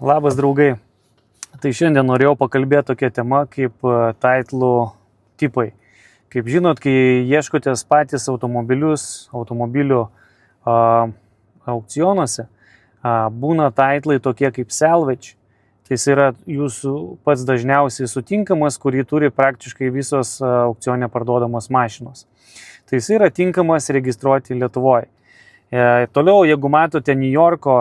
Labas draugai. Tai šiandien norėjau pakalbėti tokia tema kaip taitlų tipai. Kaip žinot, kai ieškotės patys automobilių aukcionuose, būna taitlai tokie kaip salvage. Tai jis yra jūsų pats dažniausiai sutinkamas, kurį turi praktiškai visos aukcione parduodamos mašinos. Tai jis yra tinkamas registruoti Lietuvoje. Toliau, jeigu matote New Yorko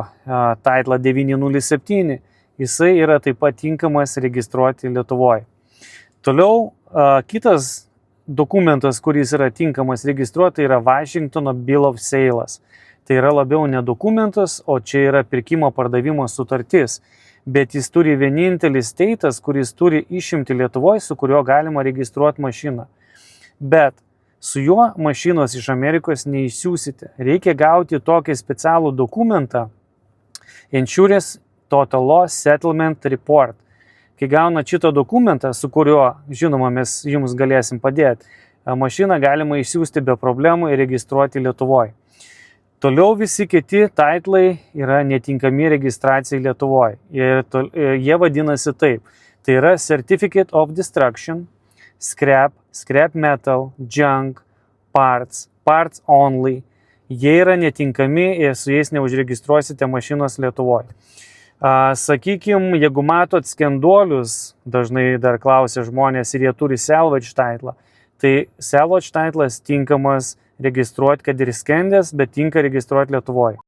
taitlą 907, jisai yra taip pat tinkamas registruoti Lietuvoje. Toliau, kitas dokumentas, kuris yra tinkamas registruoti, yra Washingtono Bill of Sales. Tai yra labiau ne dokumentas, o čia yra pirkimo pardavimo sutartis. Bet jis turi vienintelis teitas, kuris turi išimti Lietuvoje, su kuriuo galima registruoti mašiną. Bet su juo mašinos iš Amerikos neįsiūsite. Reikia gauti tokį specialų dokumentą Insurance Total Loss Settlement Report. Kai gauna šitą dokumentą, su kuriuo, žinoma, mes jums galėsim padėti, mašiną galima įsiūsti be problemų ir registruoti Lietuvoje. Toliau visi kiti taitlai yra netinkami registracijai Lietuvoje. Ir jie vadinasi taip. Tai yra Certificate of Destruction, Scrap Metal, Junk, Parts Only. Jie yra netinkami ir su jais neužregistruosite mašinos Lietuvoje. Sakykime, jeigu matot skenduolius, dažnai dar klausia žmonės ir jie turi salvage taitlą, tai salvage taitlas tinkamas registruoti, kad ir skendęs, bet tinka registruoti Lietuvoje.